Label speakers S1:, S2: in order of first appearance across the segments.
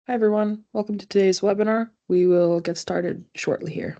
S1: Hi everyone, welcome to today's webinar. We will get started shortly here.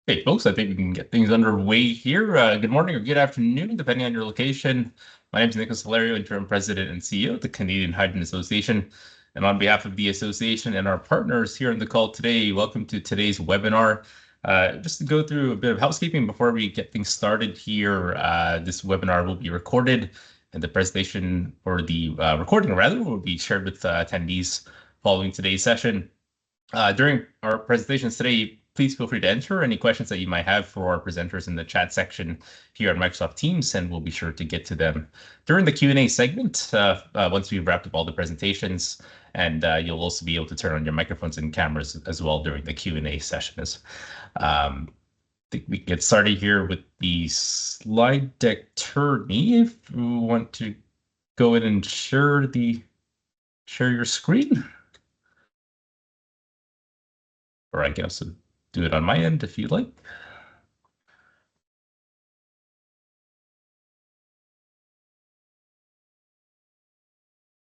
S2: Hey, folks, I think we can get things underway here. Good morning or good afternoon, depending on your location. My name is Nicholas Hilario, Interim President and CEO of the Canadian Hydrogen Association. And on behalf of the association and our partners here on the call today, welcome to today's webinar. Just to go through a bit of housekeeping before we get things started here, this webinar will be recorded and the presentation, or the recording rather, will be shared with attendees following today's session. During our presentations today, please feel free to enter any questions that you might have for our presenters in the chat section here on Microsoft Teams, and we'll be sure to get to them during the Q&A segment once we've wrapped up all the presentations. And you'll also be able to turn on your microphones and cameras as well during the Q&A sessions. I think we get started here with the slide deck tourney. If you want to go ahead and share your screen. Or I guess do it on my end if you'd like.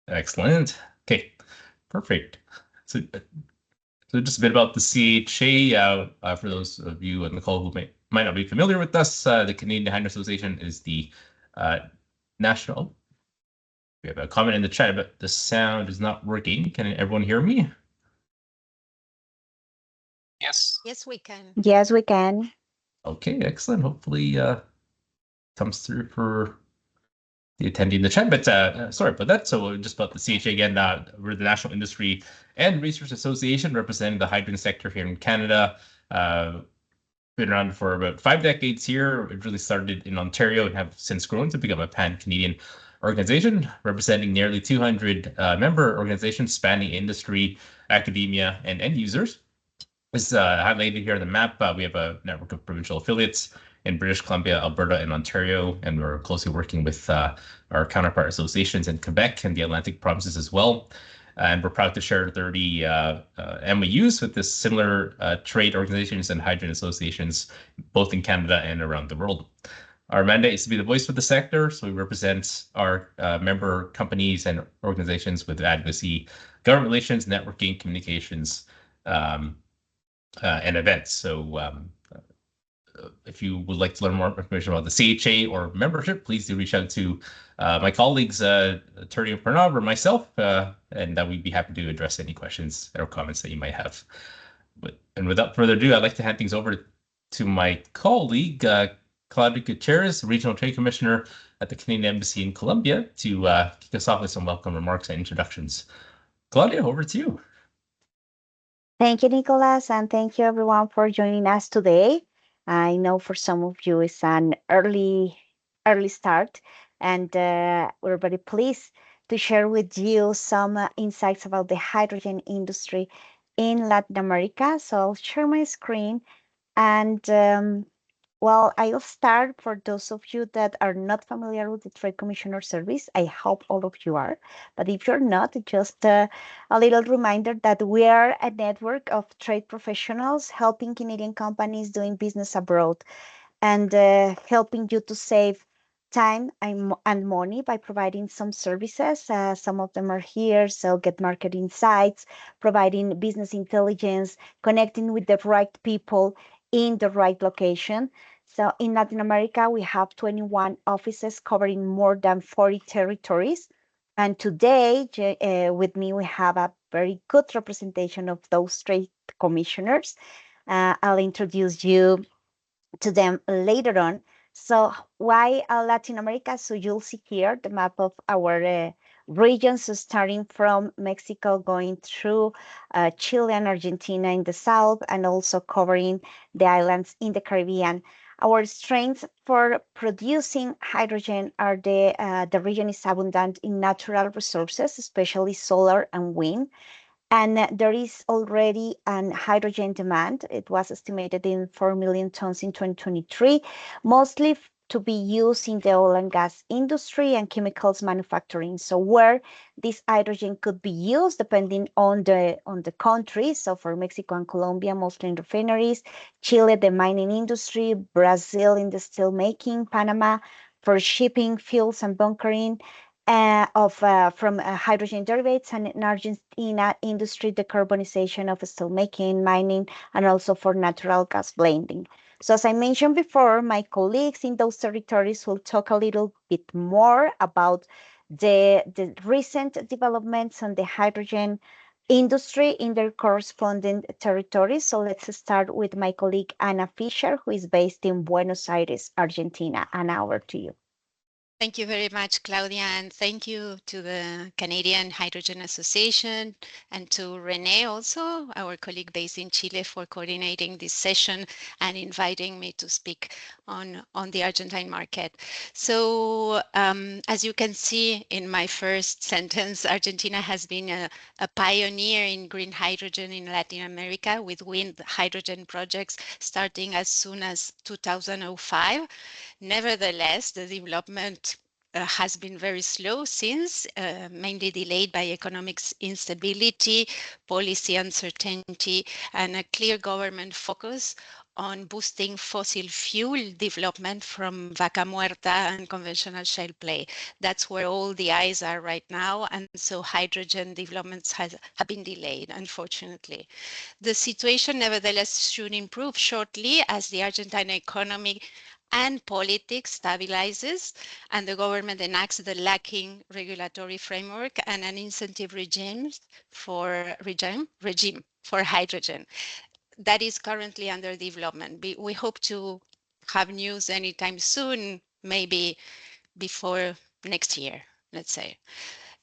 S2: Excellent. Okay, perfect. So just a bit about the CHA. For those of you on the call who might not be familiar with us, the Canadian Hydrogen Association is the national. We have a comment in the chat, but the sound is not working. Can everyone hear me?
S3: Yes.
S4: Yes, we can.
S5: Yes, we can.
S2: Okay, excellent. Hopefully comes through for the attendee in the chat, but sorry about that. So just about the CHA again, we're the National Industry and Research Association representing the hydrogen sector here in Canada. been around for about 5 decades here. It really started in Ontario and have since grown to become a pan-Canadian organization representing nearly 200 member organizations spanning industry, academia, and end users. As highlighted here on the map, we have a network of provincial affiliates in British Columbia, Alberta, and Ontario, and we're closely working with our counterpart associations in Quebec and the Atlantic provinces as well. And we're proud to share 30 MOUs with this similar trade organizations and hydrogen associations, both in Canada and around the world. Our mandate is to be the voice for the sector, so we represent our member companies and organizations with advocacy, government relations, networking, communications, and events. So if you would like to learn more information about the CHA or membership, please do reach out to my colleagues, Attorney Pranav or myself, and we'd be happy to address any questions or comments that you might have. And without further ado, I'd like to hand things over to my colleague, Claudia Gutierrez, Regional Trade Commissioner at the Canadian Embassy in Colombia, to kick us off with some welcome remarks and introductions. Claudia, over to you.
S3: Thank you, Nicholas, and thank you everyone for joining us today. I know for some of you it's an early start, and we're very pleased to share with you some insights about the hydrogen industry in Latin America. So I'll share my screen and well, I'll start for those of you that are not familiar with the Trade Commissioner Service. I hope all of you are. But if you're not, just a little reminder that we are a network of trade professionals helping Canadian companies doing business abroad and helping you to save time and money by providing some services. Some of them are here. So get market insights, providing business intelligence, connecting with the right people in the right location. So in Latin America, we have 21 offices covering more than 40 territories. And today, with me, we have a very good representation of those trade commissioners. I'll introduce you to them later on. So why Latin America? So you'll see here the map of our regions, so starting from Mexico, going through Chile and Argentina in the south, and also covering the islands in the Caribbean. Our strengths for producing hydrogen are the region is abundant in natural resources, especially solar and wind. And there is already an hydrogen demand. It was estimated in 4 million tons in 2023, mostly to be used in the oil and gas industry and chemicals manufacturing. So where this hydrogen could be used depending on the country. So for Mexico and Colombia, mostly in refineries, Chile, the mining industry, Brazil in the steel making, Panama for shipping, fuels and bunkering, from hydrogen derivatives, and in Argentina industry decarbonization of steelmaking, mining, and also for natural gas blending. So as I mentioned before, my colleagues in those territories will talk a little bit more about the recent developments on the hydrogen industry in their corresponding territories. So let's start with my colleague Ana Fischer, who is based in Buenos Aires, Argentina. Ana, over to you.
S4: Thank you very much, Claudia, and thank you to the Canadian Hydrogen Association and to Renee also, our colleague based in Chile, for coordinating this session and inviting me to speak on the Argentine market. So as you can see in my first sentence, Argentina has been a pioneer in green hydrogen in Latin America with wind hydrogen projects starting as soon as 2005. Nevertheless, the development has been very slow since, mainly delayed by economic instability, policy uncertainty, and a clear government focus on boosting fossil fuel development from vaca muerta and conventional shale play. That's where all the eyes are right now, and so hydrogen developments have been delayed, unfortunately. The situation, nevertheless, should improve shortly as the Argentine economy and politics stabilizes and the government enacts the lacking regulatory framework and an incentive regime for hydrogen that is currently under development. We hope to have news anytime soon, maybe before next year, let's say.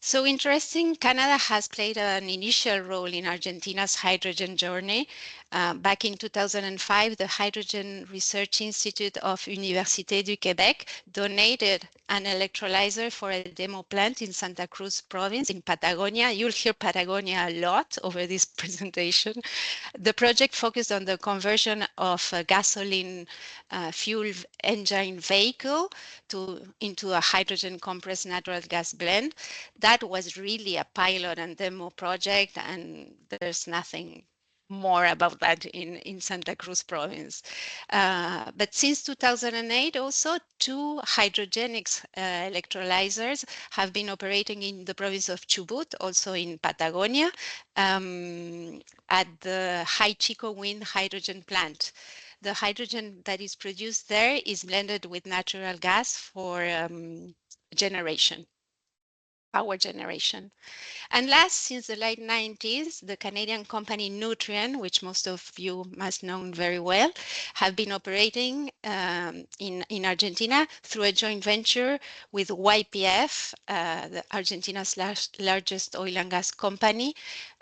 S4: So interesting, Canada has played an initial role in Argentina's hydrogen journey Back in 2005, the Hydrogen Research Institute of Université du Québec donated an electrolyzer for a demo plant in Santa Cruz province in Patagonia. You'll hear Patagonia a lot over this presentation. The project focused on the conversion of a gasoline fuel engine vehicle into a hydrogen compressed natural gas blend. That was really a pilot and demo project, and there's nothing more about that in Santa Cruz province. But since 2008 also, two hydrogenic electrolyzers have been operating in the province of Chubut, also in Patagonia, at the High Chico wind hydrogen plant. The hydrogen that is produced there is blended with natural gas for generation, power generation. And last, since the late 90s, the Canadian company Nutrien, which most of you must know very well, have been operating in Argentina through a joint venture with YPF, Argentina's largest oil and gas company.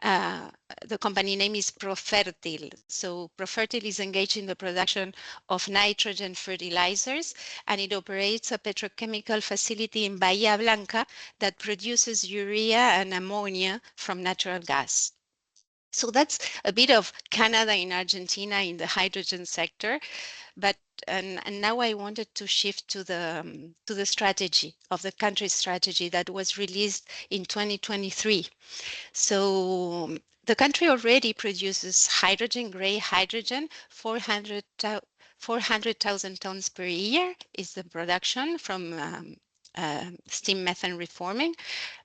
S4: The company name is Profertil. So Profertil is engaged in the production of nitrogen fertilizers, and it operates a petrochemical facility in Bahia Blanca that produces urea and ammonia from natural gas. So that's a bit of Canada and Argentina in the hydrogen sector. But and now I wanted to shift to the strategy of the country's strategy that was released in 2023. So the country already produces hydrogen, gray hydrogen, 400,000 tons per year is the production from steam methane reforming,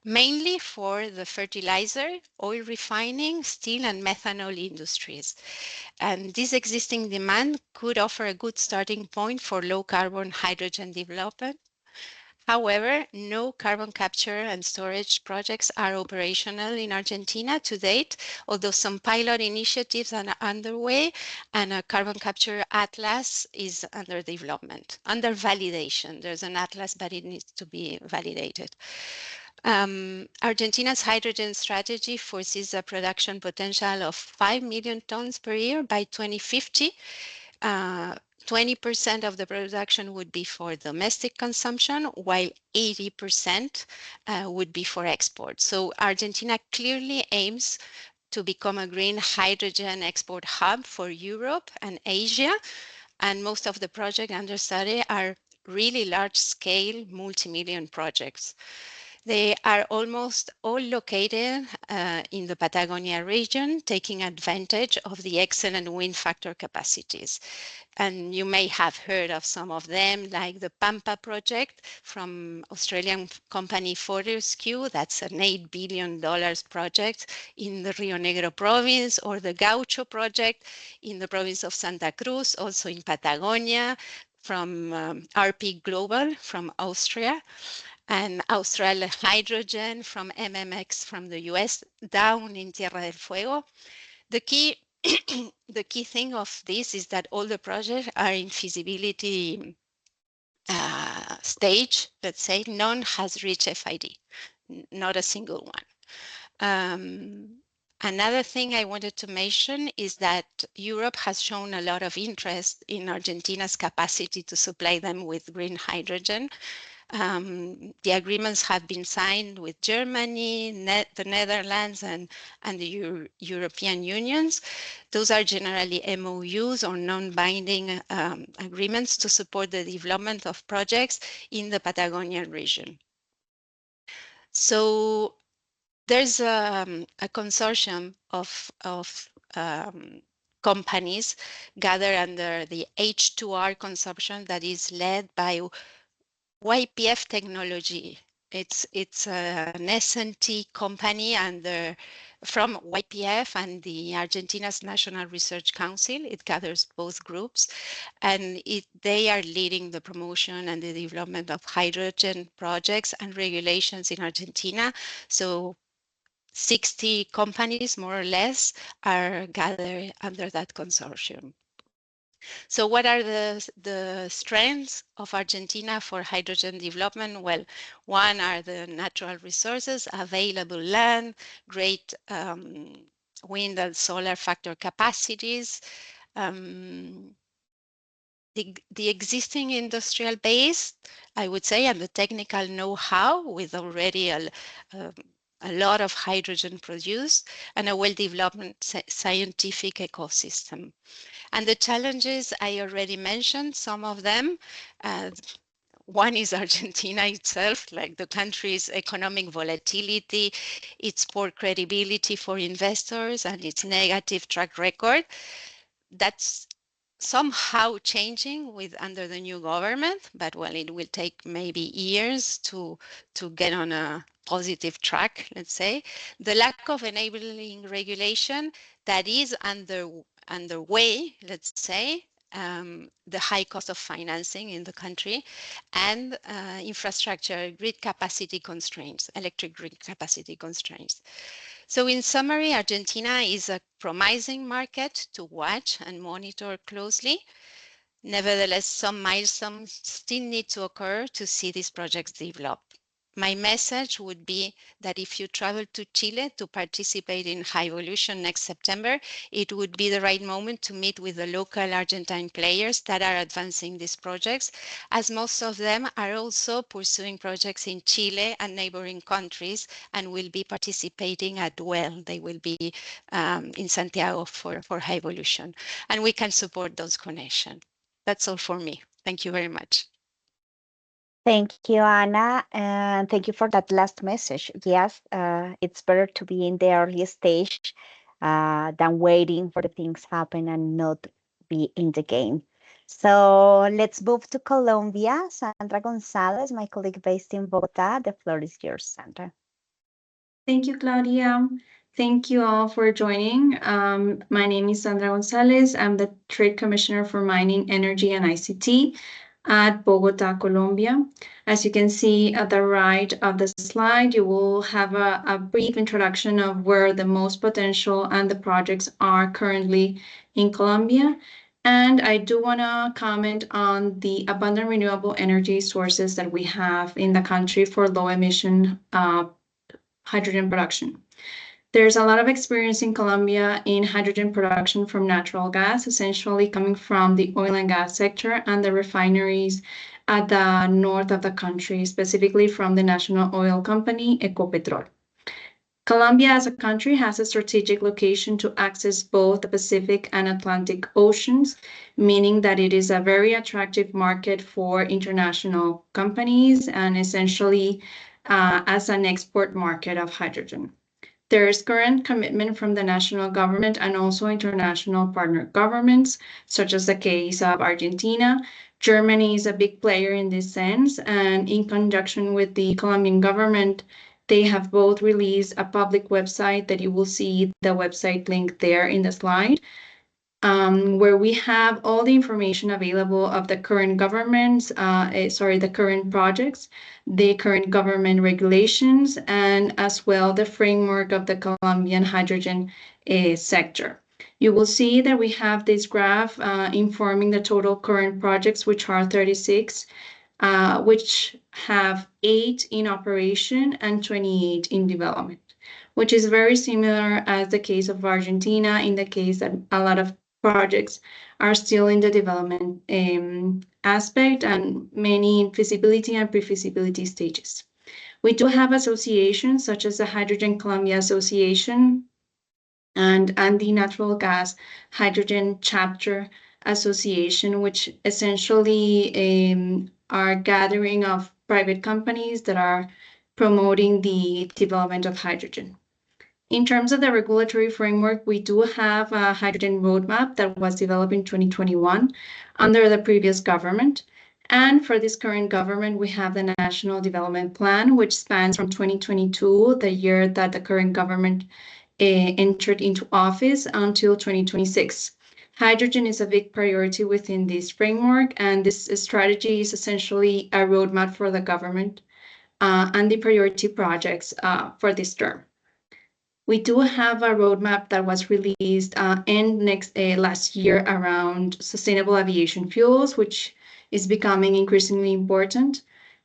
S4: mainly for the fertilizer, oil refining, steel and methanol industries. And this existing demand could offer a good starting point for low carbon hydrogen development. However, no carbon capture and storage projects are operational in Argentina to date, although some pilot initiatives are underway and a carbon capture atlas is under development, under validation. There's an atlas, but it needs to be validated. Argentina's hydrogen strategy foresees a production potential of 5 million tons per year by 2050. 20% of the production would be for domestic consumption, while 80% would be for export. So Argentina clearly aims to become a green hydrogen export hub for Europe and Asia. And most of the projects under study are really large-scale, multi-million projects. They are almost all located in the Patagonia region, taking advantage of the excellent wind factor capacities. And you may have heard of some of them, like the Pampa project from Australian company Fortescue. That's an $8 billion project in the Rio Negro province, or the Gaucho project in the province of Santa Cruz, also in Patagonia, from RP Global from Austria, and Austral Hydrogen from MMX from the US down in Tierra del Fuego. The key the key thing of this is that all the projects are in feasibility stage. Let's say none has reached FID, not a single one. Another thing I wanted to mention is that Europe has shown a lot of interest in Argentina's capacity to supply them with green hydrogen. The agreements have been signed with Germany, the Netherlands, and the European Unions. Those are generally MOUs or non-binding agreements to support the development of projects in the Patagonian region. So there's a consortium of companies gathered under the H2R consortium that is led by YPF Technology. It's an S&T company from YPF and the Argentina's National Research Council. It gathers both groups, and they are leading the promotion and the development of hydrogen projects and regulations in Argentina. So 60 companies, more or less, are gathered under that consortium. So what are the strengths of Argentina for hydrogen development? Well, one are the natural resources, available land, great wind and solar factor capacities, um, the existing industrial base, I would say, and the technical know-how with already a lot of hydrogen produced and a well-developed scientific ecosystem. And the challenges, I already mentioned some of them. Uh, One is Argentina itself, like the country's economic volatility, its poor credibility for investors, and its negative track record. That's somehow changing with under the new government, but well, it will take maybe years to get on a positive track, let's say. The lack of enabling regulation that is underway, let's say, the high cost of financing in the country, and infrastructure grid capacity constraints, electric grid capacity constraints. So in summary, Argentina is a promising market to watch and monitor closely. Nevertheless, some milestones still need to occur to see these projects develop. My message would be that if you travel to Chile to participate in High-Evolution next September, it would be the right moment to meet with the local Argentine players that are advancing these projects, as most of them are also pursuing projects in Chile and neighboring countries and will be participating as well. They will be in Santiago for High-Evolution, and we can support those connections. That's all for me. Thank you very much.
S3: Thank you, Anna, and thank you for that last message. Yes, it's better to be in the early stage than waiting for the things happen and not be in the game. So let's move to Colombia. Sandra Gonzalez, my colleague based in Bogota. The floor is yours, Sandra.
S5: Thank you, Claudia. Thank you all for joining. My name is Sandra Gonzalez. I'm the Trade Commissioner for Mining, Energy, and ICT at Bogota, Colombia. As you can see at the right of the slide, you will have a brief introduction of where the most potential and the projects are currently in Colombia. And I do want to comment on the abundant renewable energy sources that we have in the country for low emission hydrogen production. There's a lot of experience in Colombia in hydrogen production from natural gas, essentially coming from the oil and gas sector and the refineries at the north of the country, specifically from the national oil company Ecopetrol. Colombia as a country has a strategic location to access both the Pacific and Atlantic Oceans, meaning that it is a very attractive market for international companies and essentially as an export market of hydrogen. There is current commitment from the national government and also international partner governments, such as the case of Argentina. Germany is a big player in this sense, and in conjunction with the Colombian government, they have both released a public website that you will see the website link there in the slide, where we have all the information available of the current governments, the current projects, the current government regulations, and as well the framework of the Colombian hydrogen sector. You will see that we have this graph informing the total current projects, which are 36, which have 8 in operation and 28 in development, which is very similar as the case of Argentina, in the case that a lot of projects are still in the development aspect and many in feasibility and pre-feasibility stages. We do have associations such as the Hydrogen Colombia Association and the Natural Gas Hydrogen Chapter Association, which essentially are gathering of private companies that are promoting the development of hydrogen. In terms of the regulatory framework, we do have a hydrogen roadmap that was developed in 2021 under the previous government. And for this current government, we have the National Development Plan, which spans from 2022, the year that the current government entered into office, until 2026. Hydrogen is a big priority within this framework, and this strategy is essentially a roadmap for the government and the priority projects for this term. We do have a roadmap that was released last year around sustainable aviation fuels, which is becoming increasingly important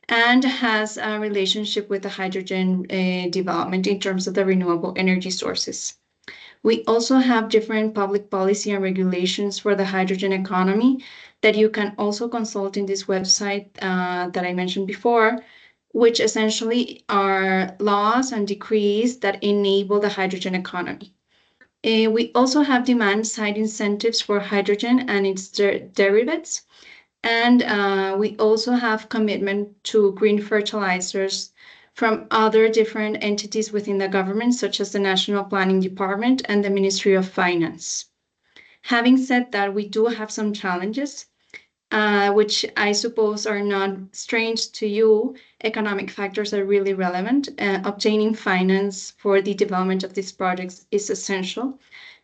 S5: and has a relationship with the hydrogen development in terms of the renewable energy sources. We also have different public policy and regulations for the hydrogen economy that you can also consult in this website that I mentioned before, which essentially are laws and decrees that enable the hydrogen economy. We also have demand side incentives for hydrogen and its derivatives. And we also have commitment to green fertilizers from other different entities within the government, such as the National Planning Department and the Ministry of Finance. Having said that, we do have some challenges, which I suppose are not strange to you. Economic factors are really relevant. Obtaining finance for the development of these projects is essential.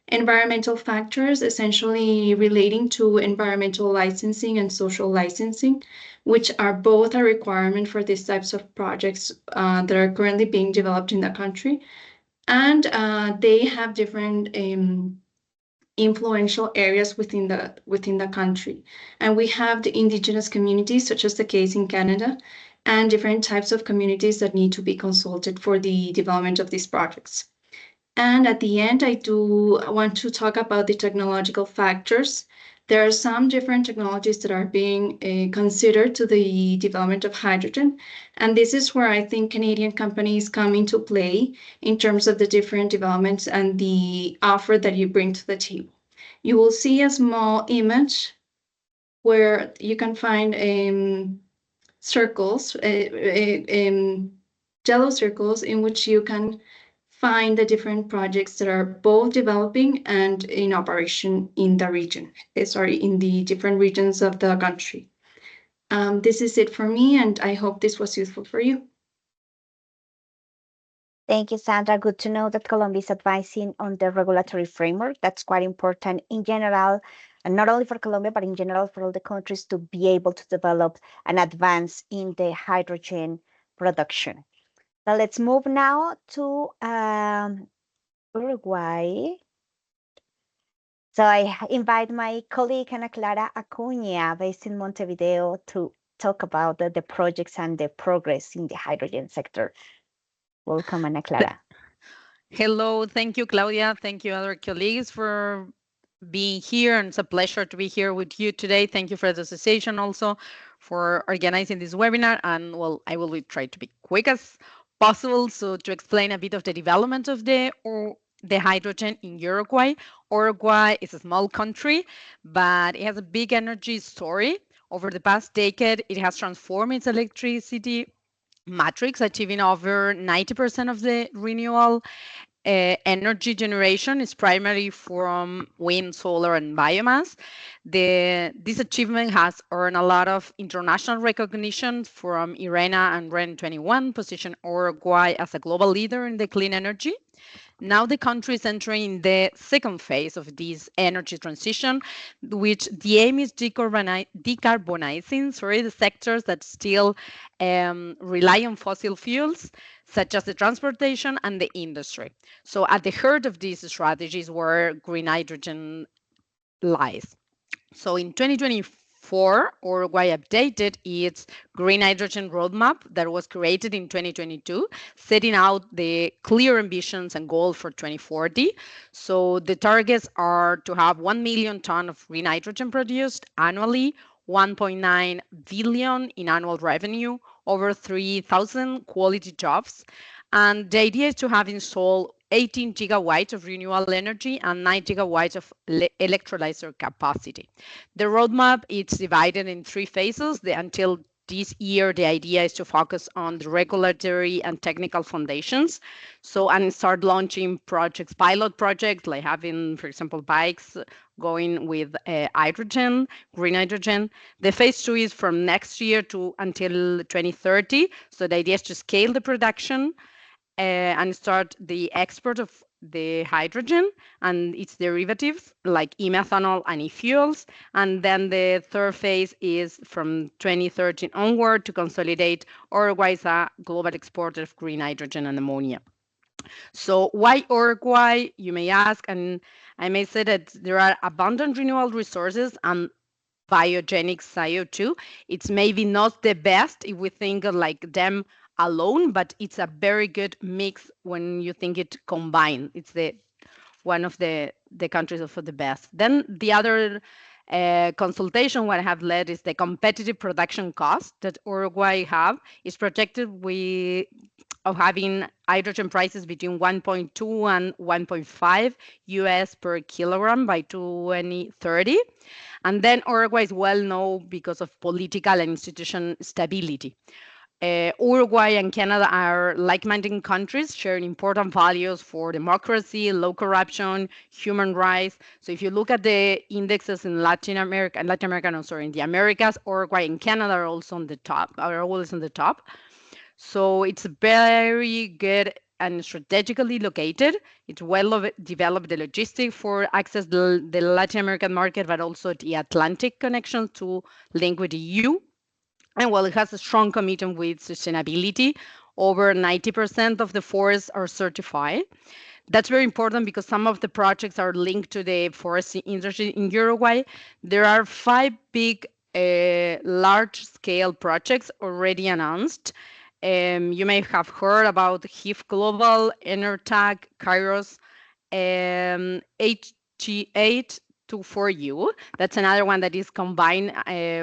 S5: Environmental factors, essentially relating to environmental licensing and social licensing, which are both a requirement for these types of projects that are currently being developed in the country. And they have different influential areas within the country. And we have the indigenous communities, such as the case in Canada, and different types of communities that need to be consulted for the development of these projects. And at the end, I do want to talk about the technological factors. There are some different technologies that are being considered to the development of hydrogen. And this is where I think Canadian companies come into play in terms of the different developments and the offer that you bring to the table. You will see a small image where you can find circles, yellow circles, in which you can find the different projects that are both developing and in operation in the region, in the different regions of the country. This is it for me, and I hope this was useful for you.
S3: Thank you, Sandra. Good to know that Colombia is advising on the regulatory framework. That's quite important in general, and not only for Colombia, but in general for all the countries to be able to develop and advance in the hydrogen production. So let's move now to Uruguay. So I invite my colleague Ana Clara Acuña, based in Montevideo, to talk about the projects and the progress in the hydrogen sector. Welcome, Ana Clara.
S6: Hello, thank you, Claudia. Thank you, other colleagues, for being here. And it's a pleasure to be here with you today. Thank you for the association also for organizing this webinar. And well, I will try to be quick as possible. So to explain a bit of the development of the hydrogen in Uruguay. Uruguay is a small country, but it has a big energy story. Over the past decade, it has transformed its electricity matrix, achieving over 90% of the renewable energy generation is primarily from wind, solar, and biomass. This achievement has earned a lot of international recognition from IRENA and REN 21, position Uruguay as a global leader in the clean energy. Now the country is entering the second phase of this energy transition, which the aim is decarbonizing the sectors that still rely on fossil fuels, such as the transportation and the industry. So at the heart of these strategies where green hydrogen lies. So in 2024, Uruguay updated its green hydrogen roadmap that was created in 2022, setting out the clear ambitions and goals for 2040. So the targets are to have 1 million tons of green hydrogen produced annually, 1.9 billion in annual revenue, over 3,000 quality jobs. And the idea is to have installed 18 gigawatts of renewable energy and 9 gigawatts of electrolyzer capacity. The roadmap is divided in 3 phases. Until this year, the idea is to focus on the regulatory and technical foundations. And start launching projects, pilot projects, like having, for example, bikes going with hydrogen, green hydrogen. The phase 2 is from next year to until 2030. So the idea is to scale the production and start the export of the hydrogen and its derivatives like e-methanol and e-fuels. And then the third phase is from 2013 onward to consolidate Uruguay as a global exporter of green hydrogen and ammonia. So why Uruguay, you may ask, and I may say that there are abundant renewable resources and biogenic CO2. It's maybe not the best if we think of like them alone, but it's a very good mix when you think it combined. It's the one of the countries for the best. Then the other consultation what I have led is the competitive production cost that Uruguay have is projected of having hydrogen prices between 1.2 and 1.5 US per kilogram by 2030. And then Uruguay is well known because of political and institution stability. Uruguay and Canada are like-minded countries sharing important values for democracy, low corruption, human rights. So if you look at the indexes in Latin America, in the Americas, Uruguay and Canada are also on the top, are always on the top. So it's very good and strategically located. It's well developed the logistics for access the Latin American market, but also the Atlantic connection to link with the EU. And while it has a strong commitment with sustainability, over 90% of the forests are certified. That's very important because some of the projects are linked to the forestry industry in Uruguay. There are 5 big large-scale projects already announced. You may have heard about HIF Global, Enertag, Kairos, HG824U. That's another one that is combined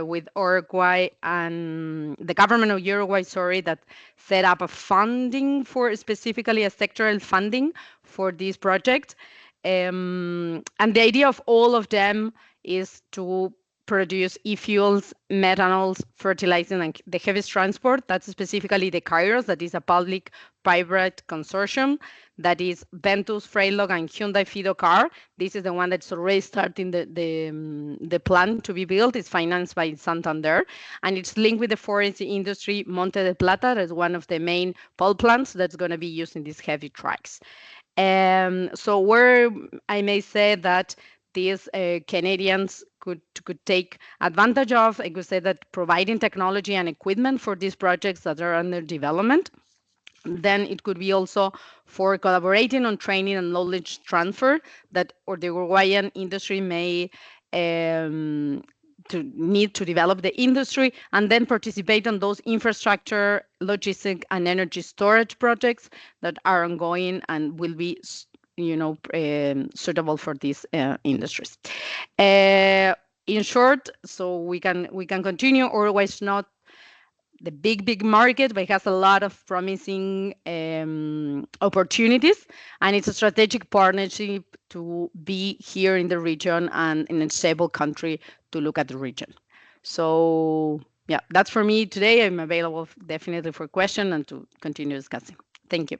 S6: with Uruguay and the government of Uruguay, that set up a funding for specifically a sectoral funding for this project. And the idea of all of them is to produce e-fuels, methanols, fertilizing, and the heaviest transport. That's specifically the Kairos, that is a public-private consortium. That is Ventus, Freilog, and Hyundai Fido Car. This is the one that's already starting the plan to be built. It's financed by Santander, and it's linked with the forestry industry. Monte de Plata is one of the main pulp plants that's going to be used in these heavy trucks. So where I may say that these Canadians could take advantage of, I could say that providing technology and equipment for these projects that are under development. Then it could be also for collaborating on training and knowledge transfer that or the Uruguayan industry may to need to develop the industry and then participate on those infrastructure, logistic, and energy storage projects that are ongoing and will be suitable for these industries. In short, so we can continue. Uruguay is not the big market, but it has a lot of promising opportunities, and it's a strategic partnership to be here in the region and in a stable country to look at the region. So yeah, that's for me today. I'm available definitely for question and to continue discussing. Thank you.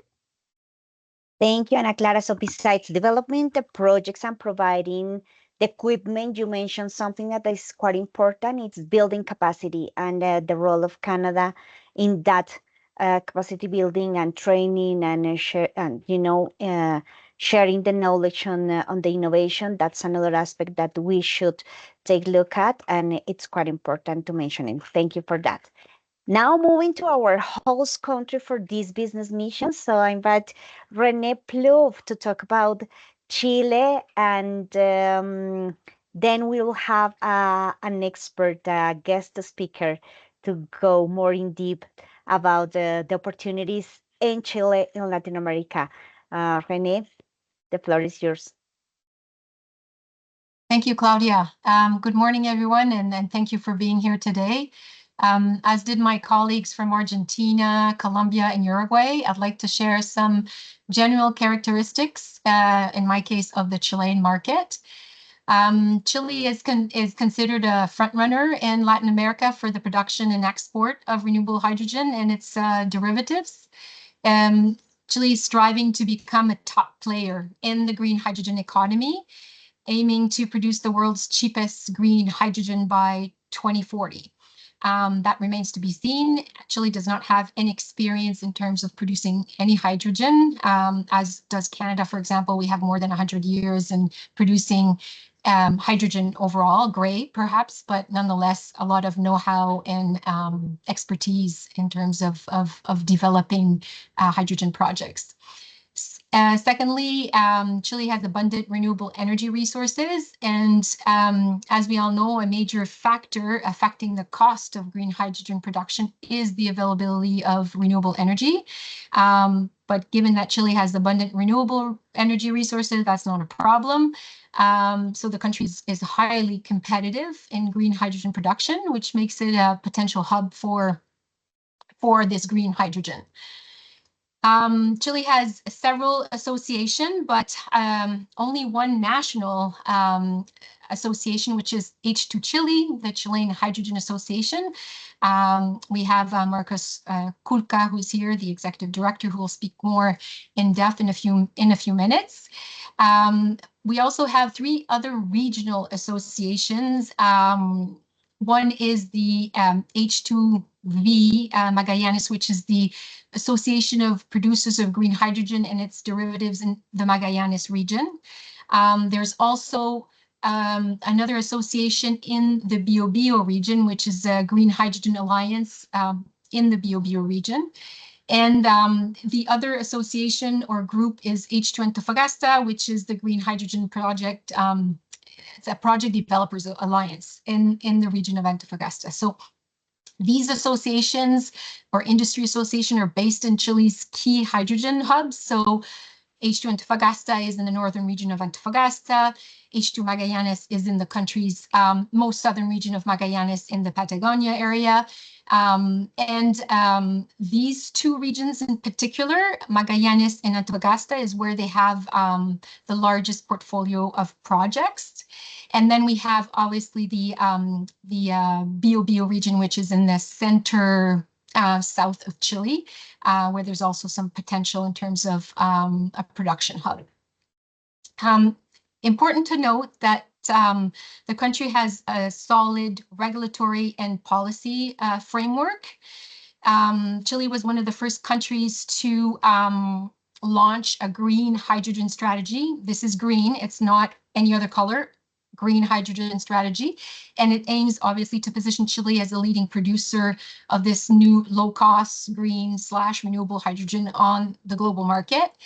S3: Thank you, Ana Clara. So besides developing the projects and providing the equipment, you mentioned something that is quite important. It's building capacity and the role of Canada in that capacity building and training and sharing the knowledge on the innovation. That's another aspect that we should take a look at, and it's quite important to mention it. Thank you for that. Now moving to our host country for this business mission. So I invite Rene Plouffe to talk about Chile, and then we'll have an expert guest speaker to go more in deep about the opportunities in Chile, in Latin America. Rene, the floor is yours.
S7: Thank you, Claudia. Good morning, everyone, and thank you for being here today. As did my colleagues from Argentina, Colombia, and Uruguay, I'd like to share some general characteristics, in my case, of the Chilean market. Chile is considered a frontrunner in Latin America for the production and export of renewable hydrogen and its derivatives. Chile is striving to become a top player in the green hydrogen economy, aiming to produce the world's cheapest green hydrogen by 2040. That remains to be seen. Chile does not have any experience in terms of producing any hydrogen, as does Canada, for example. We have more than 100 years in producing hydrogen overall, gray perhaps, but nonetheless a lot of know-how and expertise in terms of developing hydrogen projects. Secondly, Chile has abundant renewable energy resources, and as we all know, a major factor affecting the cost of green hydrogen production is the availability of renewable energy. But given that Chile has abundant renewable energy resources, that's not a problem. So the country is highly competitive in green hydrogen production, which makes it a potential hub for this green hydrogen. Chile has several associations, but only one national association, which is H2 Chile, the Chilean Hydrogen Association. We have Marcos Kulka, who's here, the executive director, who will speak more in depth in a few minutes. We also have 3 other regional associations. One is the H2V Magallanes, which is the Association of Producers of Green Hydrogen and its derivatives in the Magallanes region. There's also another association in the Biobío region, which is a Green Hydrogen Alliance in the Biobío region. And the other association or group is H2 Antofagasta, which is the Green Hydrogen Project. It's a Project Developers Alliance in the region of Antofagasta. So these associations or industry association are based in Chile's key hydrogen hubs. So H2 Antofagasta is in the northern region of Antofagasta. H2 Magallanes is in the country's most southern region of Magallanes in the Patagonia area. These 2 regions in particular, Magallanes and Antofagasta, is where they have the largest portfolio of projects. And then we have obviously the Biobío region, which is in the center south of Chile, where there's also some potential in terms of a production hub. Important to note that the country has a solid regulatory and policy framework. Chile was one of the first countries to launch a green hydrogen strategy. This is green, it's not any other color. Green hydrogen strategy, and it aims obviously to position Chile as a leading producer of this new low-cost green/renewable hydrogen on the global market.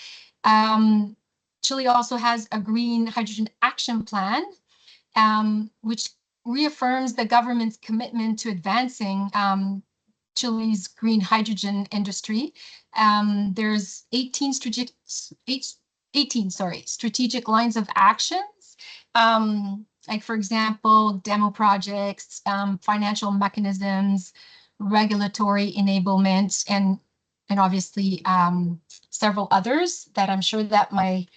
S7: Chile also has a green hydrogen action plan, which reaffirms the government's commitment to advancing Chile's green hydrogen industry. There's 18 strategic lines of actions. Like, for example, demo projects, financial mechanisms, regulatory enablement, and obviously several others that I'm sure that the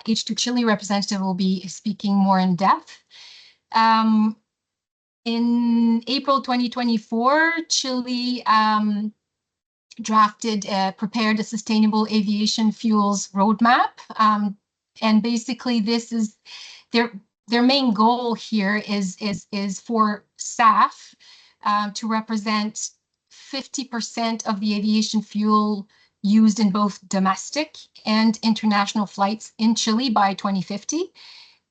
S7: H2 Chile representative will be speaking more in depth. In April 2024, Chile prepared a sustainable aviation fuels roadmap. And basically, this is their main goal here is for SAF to represent 50% of the aviation fuel used in both domestic and international flights in Chile by 2050.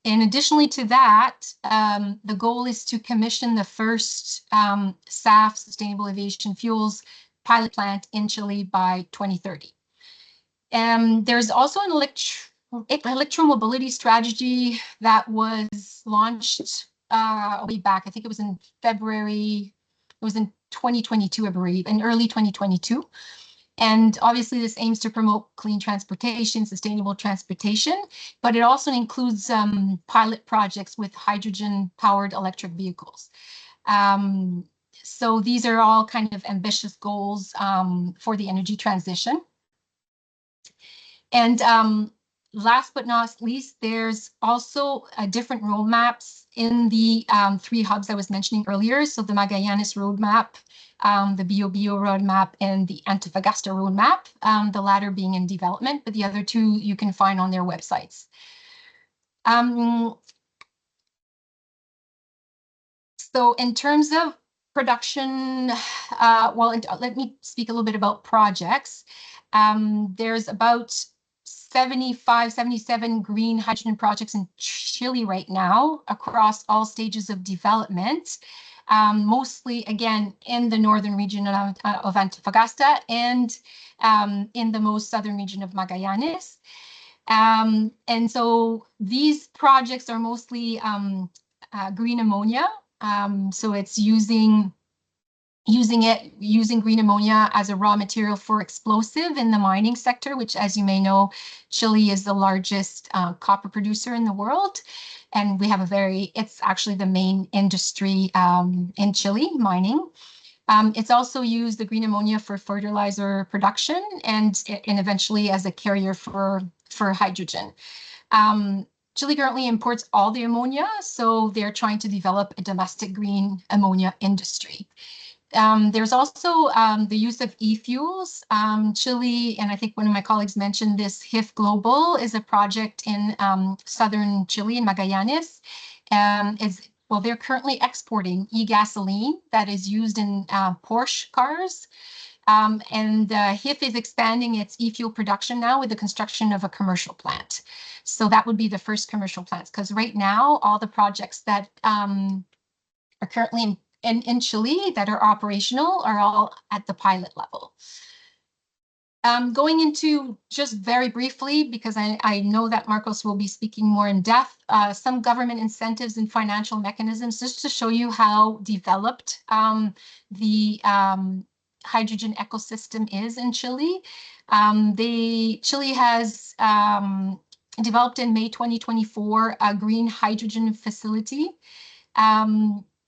S7: And additionally to that, the goal is to commission the first SAF, sustainable aviation fuels, pilot plant in Chile by 2030. There's also an electromobility strategy that was launched way back. I think it was in February. It was in 2022, I believe, in early 2022. And obviously, this aims to promote clean transportation, sustainable transportation, but it also includes pilot projects with hydrogen-powered electric vehicles. So these are all kind of ambitious goals for the energy transition. And last but not least, there's also different roadmaps in the 3 hubs I was mentioning earlier. So the Magallanes roadmap, the Biobío roadmap, and the Antofagasta roadmap, the latter being in development, but the other 2 you can find on their websites. So in terms of production, let me speak a little bit about projects. There's about 77 green hydrogen projects in Chile right now across all stages of development. mostly, again, in the northern region of Antofagasta and in the most southern region of Magallanes. And so these projects are mostly green ammonia. So it's using green ammonia as a raw material for explosive in the mining sector, which, as you may know, Chile is the largest copper producer in the world. And we have it's actually the main industry in Chile, mining. It's also used, the green ammonia, for fertilizer production and eventually as a carrier for hydrogen. Chile currently imports all the ammonia, so they're trying to develop a domestic green ammonia industry. There's also the use of e-fuels. Chile, and I think one of my colleagues mentioned this, HIF Global is a project in southern Chile, in Magallanes. They're currently exporting e-gasoline that is used in Porsche cars. And HIF is expanding its e-fuel production now with the construction of a commercial plant. So that would be the first commercial plants, because right now, all the projects that are currently in Chile that are operational are all at the pilot level. Going into, just very briefly, because I know that Marcos will be speaking more in depth, some government incentives and financial mechanisms, just to show you how developed the hydrogen ecosystem is in Chile. Chile has developed in May 2024 a green hydrogen facility.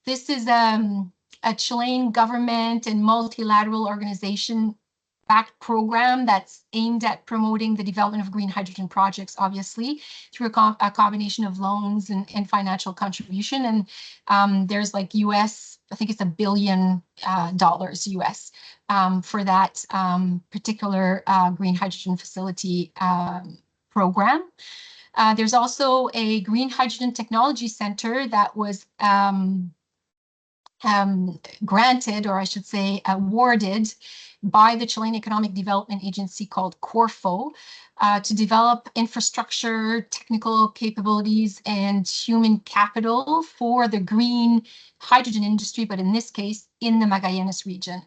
S7: This is a Chilean government and multilateral organization-backed program that's aimed at promoting the development of green hydrogen projects, obviously, through a combination of loans and financial contribution. And there's like US, I think it's $1 billion US for that particular green hydrogen facility program. There's also a Green Hydrogen Technology Center that was granted, or I should say awarded, by the Chilean Economic Development Agency, called Corfo, to develop infrastructure, technical capabilities, and human capital for the green hydrogen industry, but in this case, in the Magallanes region.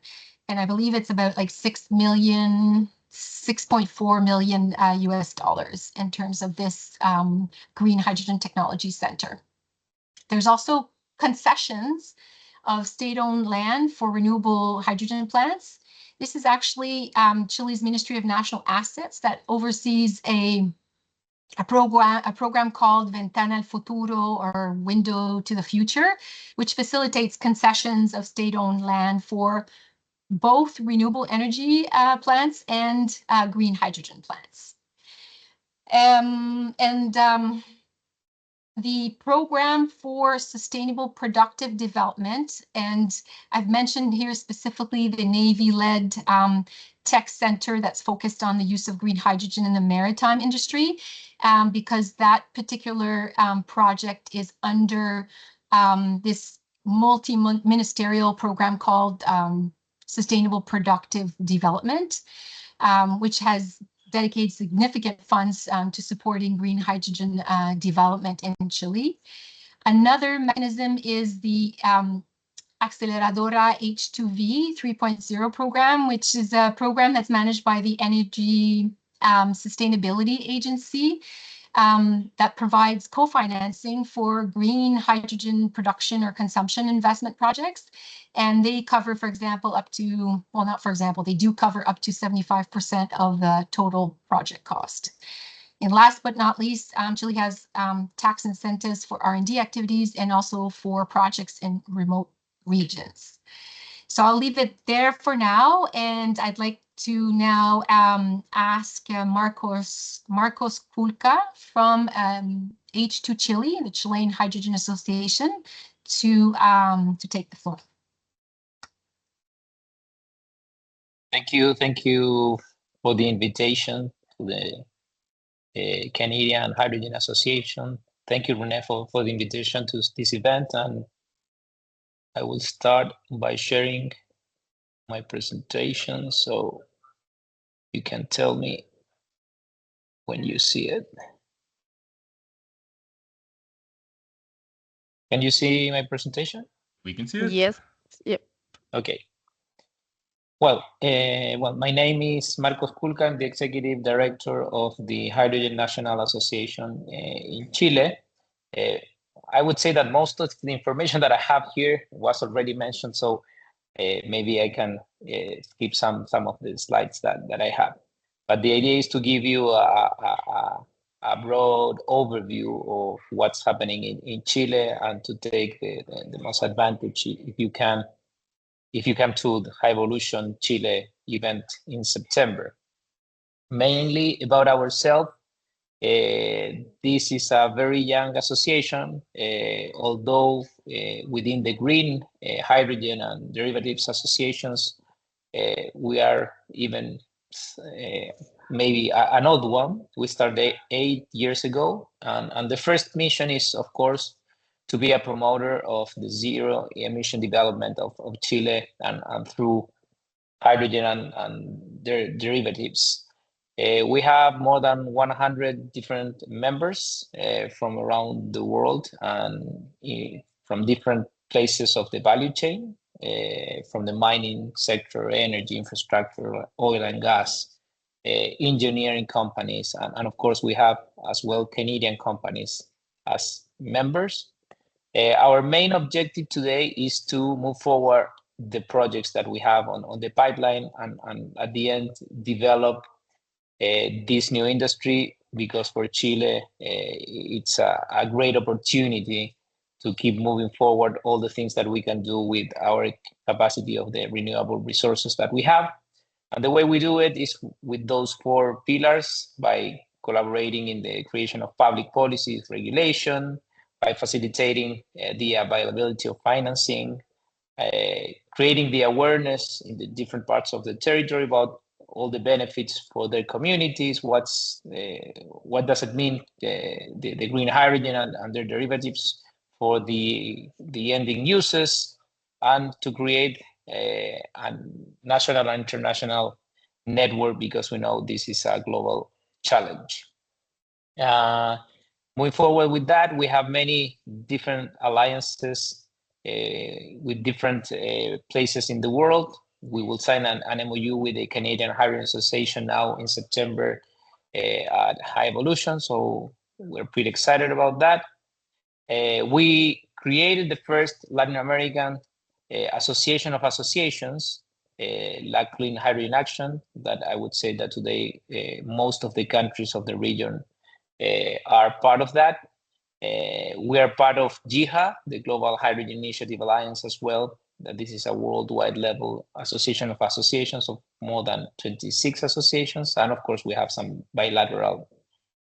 S7: And I believe it's about like $6.4 million US dollars in terms of this Green Hydrogen Technology Center. There's also concessions of state-owned land for renewable hydrogen plants. This is actually Chile's Ministry of National Assets that oversees a program called Ventana al Futuro, or Window to the Future, which facilitates concessions of state-owned land for both renewable energy plants and green hydrogen plants. The program for sustainable productive development, and I've mentioned here specifically the Navy-led tech center that's focused on the use of green hydrogen in the maritime industry, because that particular project is under this multi-ministerial program called Sustainable Productive Development, which has dedicated significant funds to supporting green hydrogen development in Chile. Another mechanism is the Aceleradora H2V 3.0 program, which is a program that's managed by the Energy Sustainability Agency, that provides co-financing for green hydrogen production or consumption investment projects. And they cover, for example, they do cover up to 75% of the total project cost. And last but not least, Chile has tax incentives for R&D activities and also for projects in remote regions. So I'll leave it there for now, and I'd like to now ask Marcos Kulka from H2 Chile, the Chilean Hydrogen Association, to take the floor.
S8: Thank you for the invitation to the Canadian Hydrogen Association. Thank you, Renee, for the invitation to this event. And I will start by sharing my presentation, so you can tell me when you see it. Can you see my presentation?
S2: We can see it.
S6: Yes. Yep.
S8: Okay. Well, my name is Marcos Culca. I'm the Executive Director of the Hydrogen National Association in Chile. I would say that most of the information that I have here was already mentioned, so maybe I can skip some of the slides that I have. But the idea is to give you a broad overview of what's happening in Chile and to take the most advantage if you can to the High Evolution Chile event in September. Mainly about ourselves, this is a very young association, although within the green, hydrogen and derivatives associations, we are even maybe an old one. We started 8 years ago, and the first mission is, of course, to be a promoter of the zero emission development of Chile and through hydrogen and their derivatives. We have more than 100 different members from around the world and from different places of the value chain, from the mining sector, energy infrastructure, oil and gas, engineering companies, and of course we have as well Canadian companies as members. Our main objective today is to move forward the projects that we have on the pipeline and at the end develop this new industry, because for Chile it's a great opportunity to keep moving forward all the things that we can do with our capacity of the renewable resources that we have. And the way we do it is with those 4 pillars: by collaborating in the creation of public policies, regulation, by facilitating the availability of financing, creating the awareness in the different parts of the territory about all the benefits for their communities, what does it mean, the green hydrogen and their derivatives for the ending users, and to create a national and international network, because we know this is a global challenge. Moving forward with that, we have many different alliances with different places in the world. We will sign an MOU with the Canadian Hydrogen Association now in September at High Evolution, so we're pretty excited about that. We created the first Latin American association of associations, like Clean Hydrogen Action, that I would say that today most of the countries of the region are part of that. We are part of GIHA, the Global Hydrogen Initiative Alliance as well, that this is a worldwide level association of associations of more than 26 associations. And of course, we have some bilateral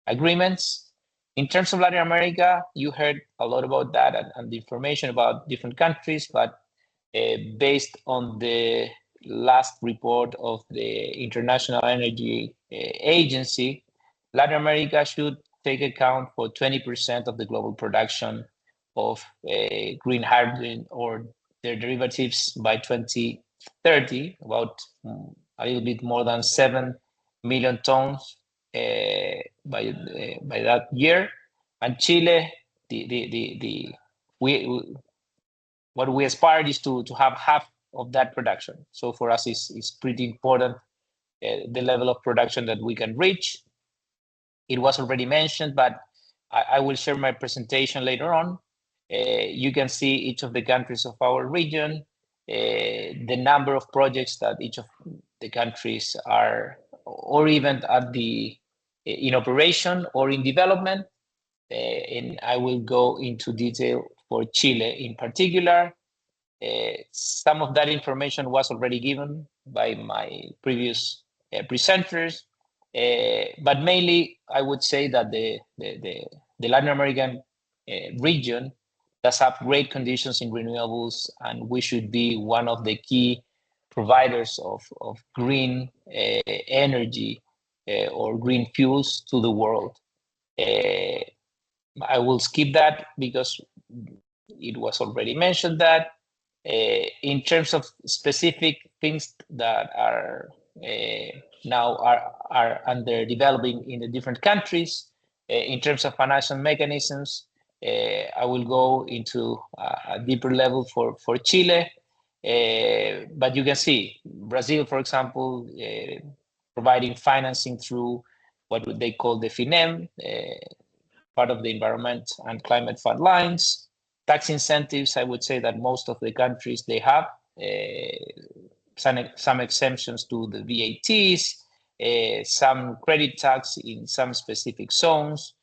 S8: agreements. In terms of Latin America, you heard a lot about that and the information about different countries, but based on the last report of the International Energy Agency, Latin America should take account for 20% of the global production of green hydrogen or their derivatives by 2030, about a little bit more than 7 million tons by that year. And Chile, what we aspire is to have half of that production. So for us, it's pretty important the level of production that we can reach. It was already mentioned, but I will share my presentation later on. You can see each of the countries of our region, the number of projects that each of the countries are, or even at the in operation or in development. And I will go into detail for Chile in particular. Some of that information was already given by my previous presenters, but mainly I would say that the Latin American region does have great conditions in renewables, and we should be one of the key providers of green energy or green fuels to the world. I will skip that because it was already mentioned that. In terms of specific things that are now are under developing in the different countries, in terms of financial mechanisms, I will go into a deeper level for Chile. But you can see Brazil, for example, providing financing through what they call the FINEM, part of the Environment and Climate Fund lines. Tax incentives, I would say that most of the countries, they have some exemptions to the VATs, some credit tax in some specific zones,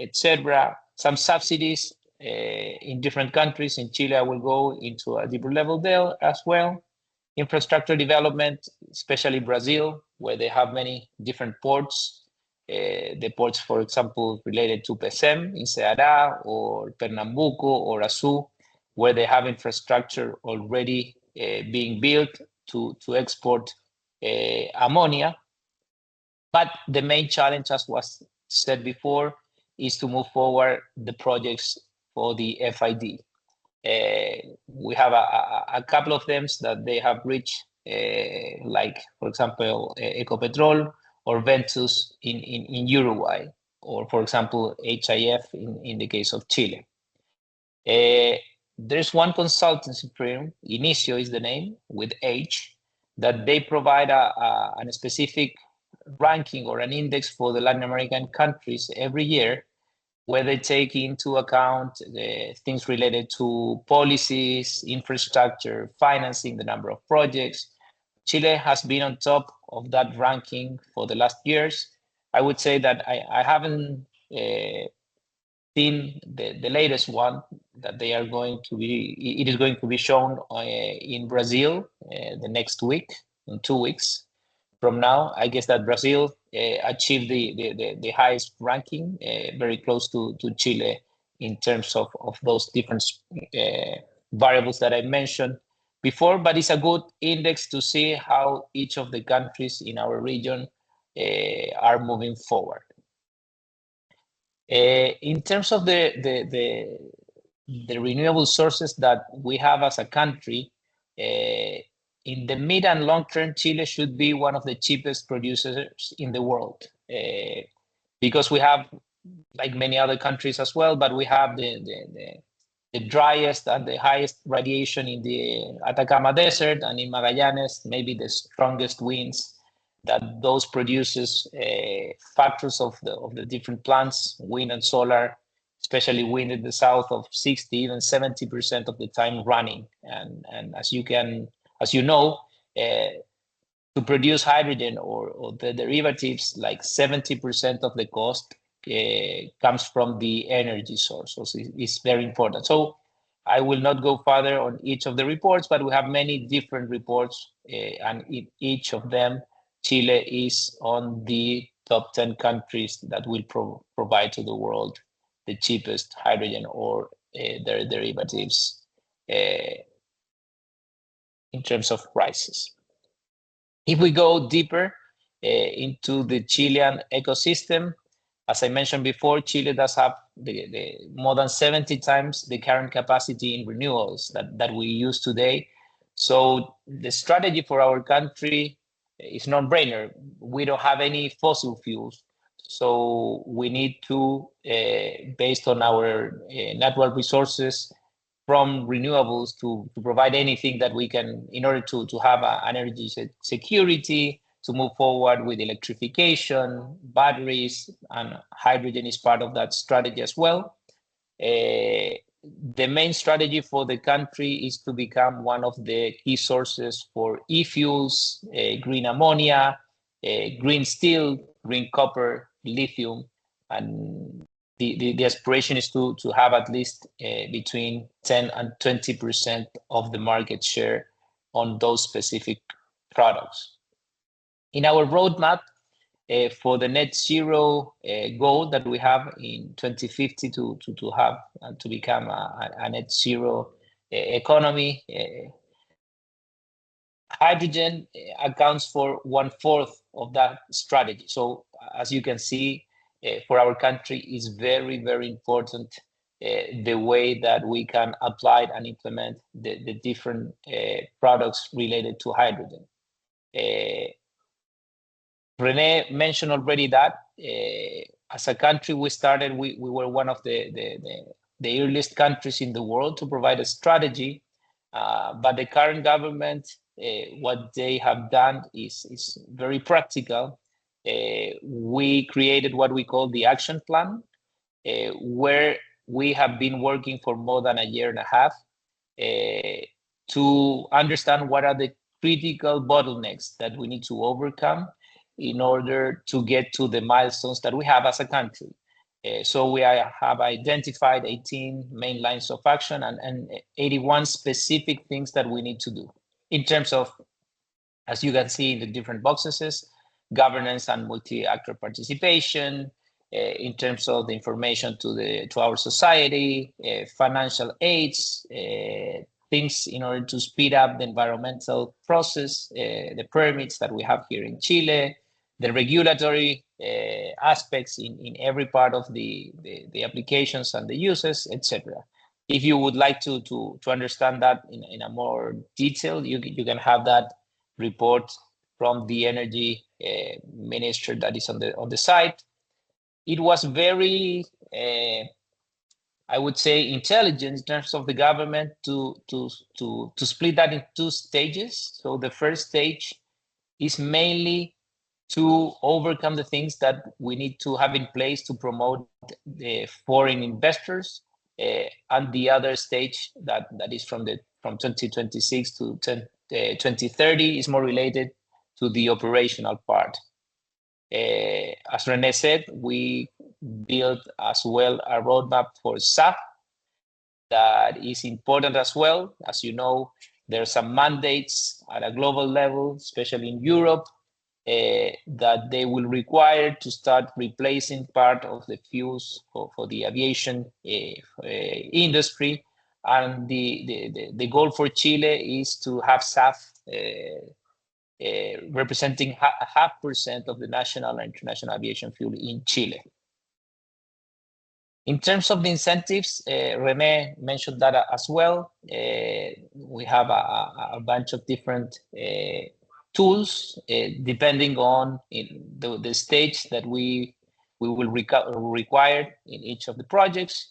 S8: etc. Some subsidies in different countries. In Chile, I will go into a deeper level there as well. Infrastructure development, especially Brazil, where they have many different ports. The ports, for example, related to PECEM in Ceará, or Pernambuco, or Açu, where they have infrastructure already being built to export ammonia. But the main challenge, as was said before, is to move forward the projects for the FID. We have a couple of them that they have reached, like, for example, Ecopetrol or Ventus in Uruguay, or, for example, HIF in the case of Chile. There's one consultancy firm, Inicio is the name, with H, that they provide a specific ranking or an index for the Latin American countries every year, where they take into account things related to policies, infrastructure, financing, the number of projects. Chile has been on top of that ranking for the last years. I would say that I haven't seen the latest one that they are going to be, it is going to be shown in Brazil the next week, in 2 weeks from now. I guess that Brazil achieved the highest ranking, very close to Chile in terms of those different variables that I mentioned before, but it's a good index to see how each of the countries in our region are moving forward. In terms of the renewable sources that we have as a country, in the mid and long term, Chile should be one of the cheapest producers in the world, because we have, like many other countries as well, but we have the driest and the highest radiation in the Atacama Desert, and in Magallanes, maybe the strongest winds that those produces factors of the different plants, wind and solar, especially wind in the south, of 60, even 70% of the time running. And as you know, to produce hydrogen or the derivatives, like 70% of the cost comes from the energy source. So it's very important. So I will not go further on each of the reports, but we have many different reports, and in each of them, Chile is on the top 10 countries that will provide to the world the cheapest hydrogen or their derivatives in terms of prices. If we go deeper into the Chilean ecosystem, as I mentioned before, Chile does have the more than 70 times the current capacity in renewables that we use today. So the strategy for our country is non-brainer. We don't have any fossil fuels. So we need to, based on our natural resources from renewables, to provide anything that we can in order to have energy security, to move forward with electrification, batteries, and hydrogen is part of that strategy as well. The main strategy for the country is to become one of the key sources for e-fuels, green ammonia, green steel, green copper, lithium, and the aspiration is to have at least between 10 and 20% of the market share on those specific products. In our roadmap for the net zero goal that we have in 2050 to have and to become a net zero economy, hydrogen accounts for 1/4 of that strategy. So as you can see, for our country is very, very important the way that we can apply and implement the different products related to hydrogen. Rene mentioned already that as a country, we were one of the earliest countries in the world to provide a strategy, but the current government, what they have done is very practical. We created what we call the action plan, where we have been working for more than a year and a half to understand what are the critical bottlenecks that we need to overcome in order to get to the milestones that we have as a country. So we have identified 18 main lines of action and 81 specific things that we need to do in terms of, as you can see in the different boxes, governance and multi-actor participation, in terms of the information to our society, financial aids, things in order to speed up the environmental process, the permits that we have here in Chile, the regulatory aspects in every part of the applications and the uses, etc. If you would like to understand that in a more detail, you can have that report from the energy minister that is on the site. It was very, I would say, intelligent in terms of the government to split that in 2 stages. So the first stage is mainly to overcome the things that we need to have in place to promote the foreign investors, and the other stage that is from 2026 to 2030 is more related to the operational part. As Rene said, we built as well a roadmap for SAF that is important as well. As you know, there are some mandates at a global level, especially in Europe, that they will require to start replacing part of the fuels for the aviation industry. And the goal for Chile is to have SAF representing 0.5% of the national and international aviation fuel in Chile. In terms of the incentives, Rene mentioned that as well. We have a bunch of different tools depending on the stage that we will require in each of the projects.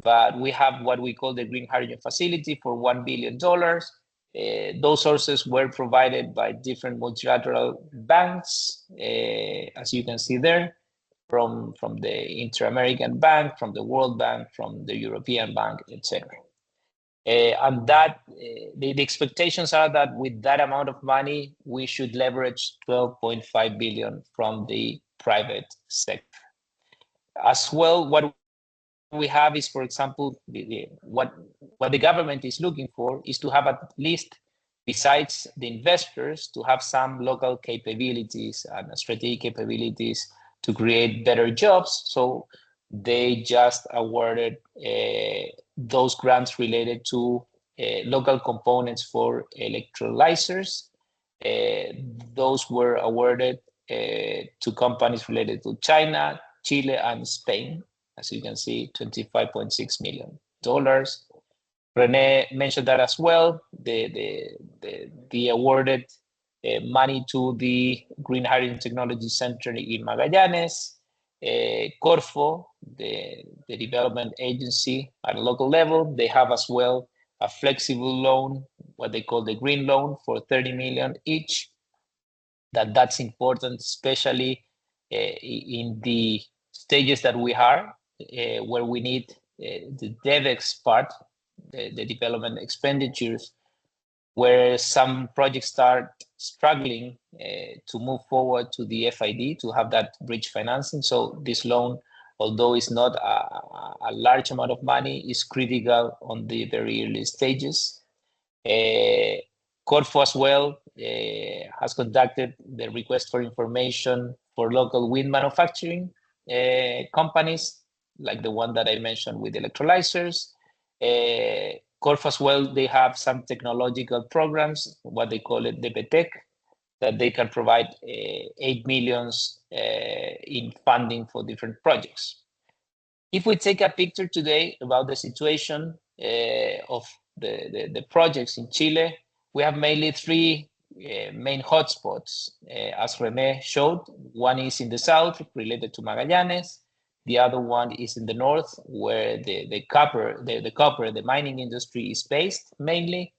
S8: But we have what we call the Green Hydrogen Facility for $1 billion. Those sources were provided by different multilateral banks, as you can see there, from the Inter-American Bank, from the World Bank, from the European Bank, etc. And that the expectations are that with that amount of money, we should leverage 12.5 billion from the private sector. As well, what we have is, for example, what the government is looking for is to have at least, besides the investors, to have some local capabilities and strategic capabilities to create better jobs. So they just awarded those grants related to local components for electrolyzers. Those were awarded to companies related to China, Chile, and Spain. As you can see, $25.6 million. Rene mentioned that as well. The awarded money to the Green Hydrogen Technology Center in Magallanes, Corfo, the development agency at a local level, they have as well a flexible loan, what they call the green loan, for 30 million each. That's important, especially in the stages that we are, where we need the DevEx part, the development expenditures, where some projects start struggling to move forward to the FID, to have that bridge financing. So this loan, although it's not a large amount of money, is critical on the very early stages. Corfo as well has conducted the request for information for local wind manufacturing companies, like the one that I mentioned with electrolyzers. Corfo as well, they have some technological programs, what they call it DPTEC, that they can provide 8 million in funding for different projects. If we take a picture today about the situation of the projects in Chile, we have mainly 3 main hotspots, as Rene showed. One is in the south, related to Magallanes. The other one is in the north, where the copper mining industry is based mainly,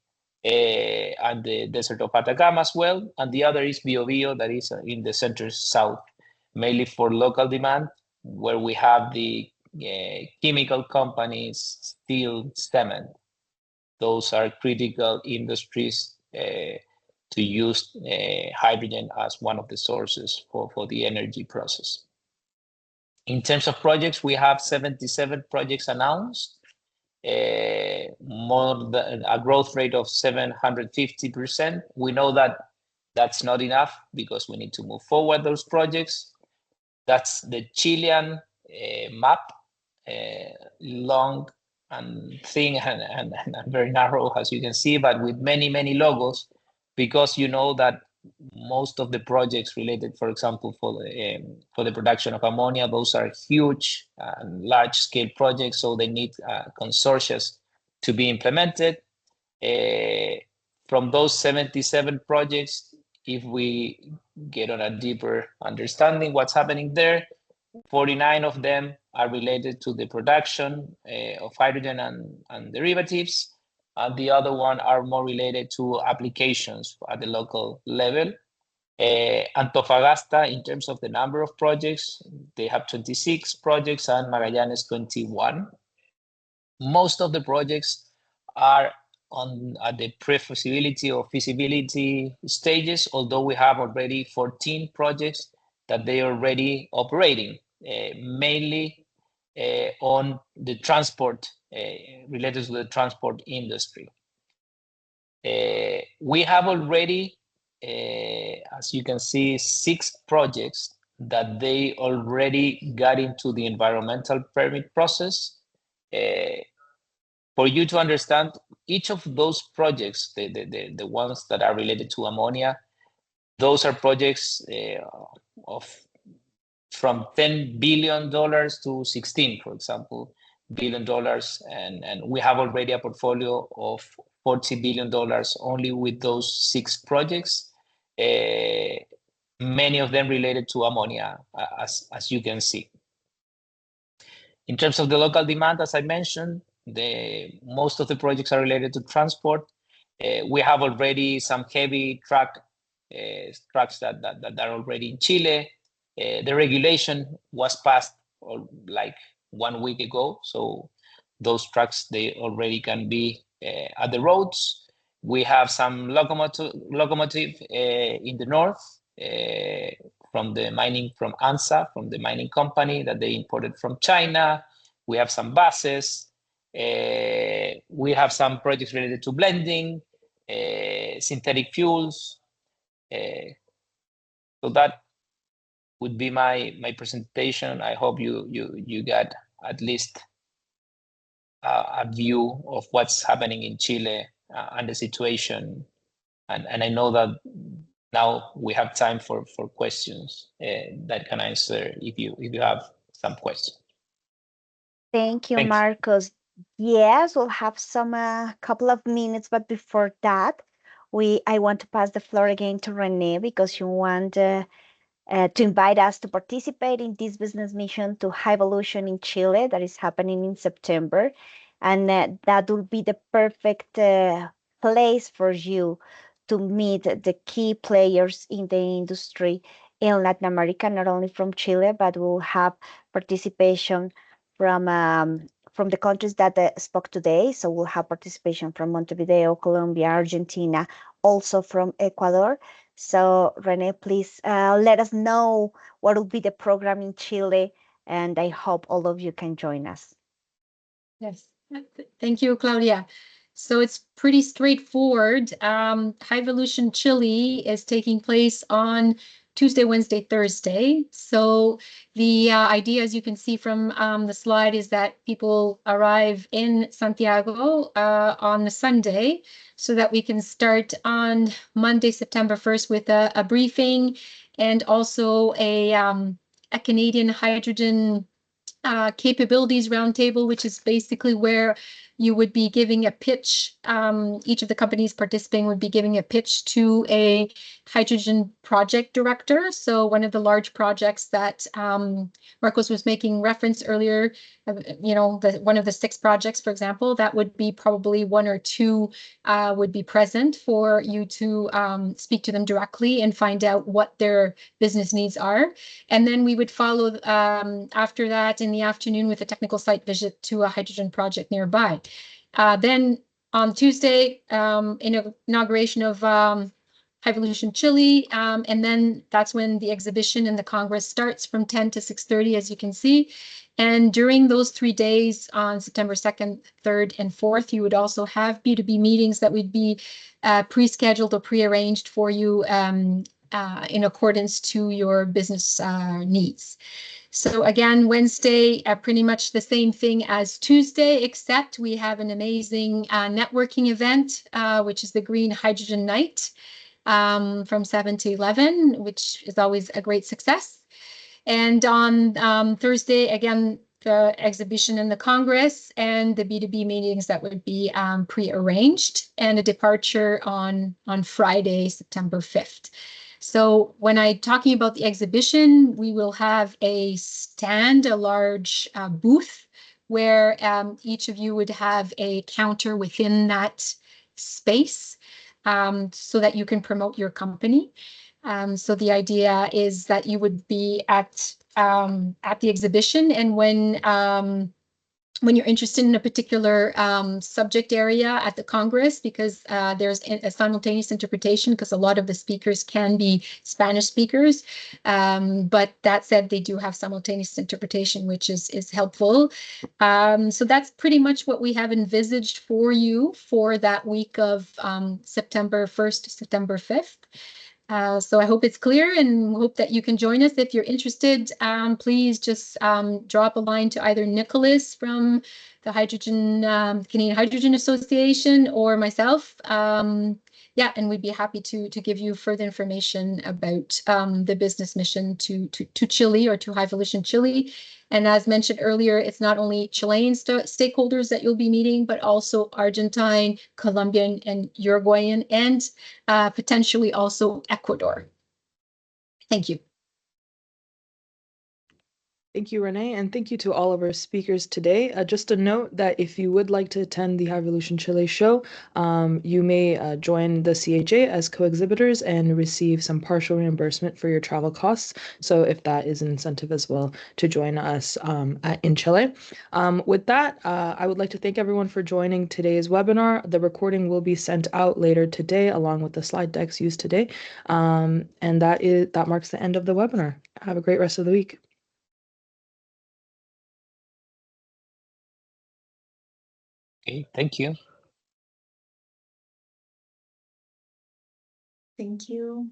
S8: and the desert of Atacama as well. And the other is Biobío, that is in the center south, mainly for local demand, where we have the chemical companies, steel, cement. Those are critical industries to use hydrogen as one of the sources for the energy process. In terms of projects, we have 77 projects announced, more than a growth rate of 750%. We know that that's not enough because we need to move forward those projects. That's the Chilean map, long and thin and very narrow, as you can see, but with many, many logos, because you know that most of the projects related, for example, for the production of ammonia, those are huge and large-scale projects, so they need consortia to be implemented. From those 77 projects, if we get on a deeper understanding what's happening there, 49 of them are related to the production of hydrogen and derivatives, and the other one are more related to applications at the local level. Antofagasta, in terms of the number of projects, they have 26 projects, and Magallanes 21. Most of the projects are at the pre-feasibility or feasibility stages, although we have already 14 projects that they are already operating, mainly on the transport, related to the transport industry. We have already, as you can see, 6 projects that they already got into the environmental permit process. For you to understand, each of those projects, the ones that are related to ammonia, those are projects of from $10 billion to 16, for example, $billion, and we have already a portfolio of $40 billion only with those 6 projects. Many of them related to ammonia, as you can see. In terms of the local demand, as I mentioned, most of the projects are related to transport. We have already some heavy trucks that are already in Chile. The regulation was passed like 1 week ago, so those trucks, they already can be at the roads. We have some locomotive in the north from ANSA, from the mining company that they imported from China. We have some buses. We have some projects related to blending, synthetic fuels. So that would be my presentation. I hope you got at least a view of what's happening in Chile and the situation. And I know that now we have time for questions that can answer if you have some questions.
S3: Thank you,
S8: Thanks.
S3: Marcos. Yes, we'll have some couple of minutes, but before that, I want to pass the floor again to Renee because you want to invite us to participate in this business mission to High Evolution in Chile that is happening in September. And that will be the perfect place for you to meet the key players in the industry in Latin America, not only from Chile, but we'll have participation from the countries that spoke today. So we'll have participation from Montevideo, Colombia, Argentina, also from Ecuador. So Renee, please let us know what will be the program in Chile, and I hope all of you can join us.
S7: Yes, thank you, Claudia. So it's pretty straightforward. High Evolution Chile is taking place on Tuesday, Wednesday, Thursday. So the idea, as you can see from the slide, is that people arrive in Santiago on a Sunday so that we can start on Monday, September 1st with a briefing and also a Canadian hydrogen capabilities roundtable, which is basically where you would be giving a pitch. Each of the companies participating would be giving a pitch to a hydrogen project director. So one of the large projects that Marcos was making reference earlier, one of the 6 projects, for example, that would be probably 1 or 2 would be present for you to speak to them directly and find out what their business needs are. And then we would follow after that in the afternoon with a technical site visit to a hydrogen project nearby. Then on Tuesday, inauguration of Hyvolution Chile, and then that's when the exhibition and the Congress starts from 10 to 6:30, as you can see. And during those 3 days on September 2nd, 3rd, and 4th, you would also have B2B meetings that would be pre-scheduled or pre-arranged for you in accordance to your business needs. So again, Wednesday, pretty much the same thing as Tuesday, except we have an amazing networking event, which is the Green Hydrogen Night from 7 to 11, which is always a great success. And on Thursday, again, the exhibition in the Congress and the B2B meetings that would be pre-arranged, and a departure on Friday, September 5th. So when I'm talking about the exhibition, we will have a stand, a large booth, where each of you would have a counter within that space so that you can promote your company. So the idea is that you would be at the exhibition, and when you're interested in a particular subject area at the Congress, because there's a simultaneous interpretation, because a lot of the speakers can be Spanish speakers. But that said, they do have simultaneous interpretation, which is helpful. So that's pretty much what we have envisaged for you for that week of September 1st to September 5th. So I hope it's clear, and hope that you can join us. If you're interested, please just drop a line to either Nicholas from the Canadian Hydrogen Association or myself. Yeah, and we'd be happy to give you further information about the business mission to Chile, or to Hyvolution Chile. And as mentioned earlier, it's not only Chilean stakeholders that you'll be meeting, but also Argentine, Colombian, and Uruguayan, and potentially also Ecuador. Thank you.
S1: Thank you, Renee, and thank you to all of our speakers today. Just a note that if you would like to attend the Hyvolution Chile show, you may join the CHA as co-exhibitors and receive some partial reimbursement for your travel costs. So if that is an incentive as well to join us in Chile. With that, I would like to thank everyone for joining today's webinar. The recording will be sent out later today along with the slide decks used today. And that marks the end of the webinar. Have a great rest of the week.
S8: Okay, thank you.
S5: Thank you.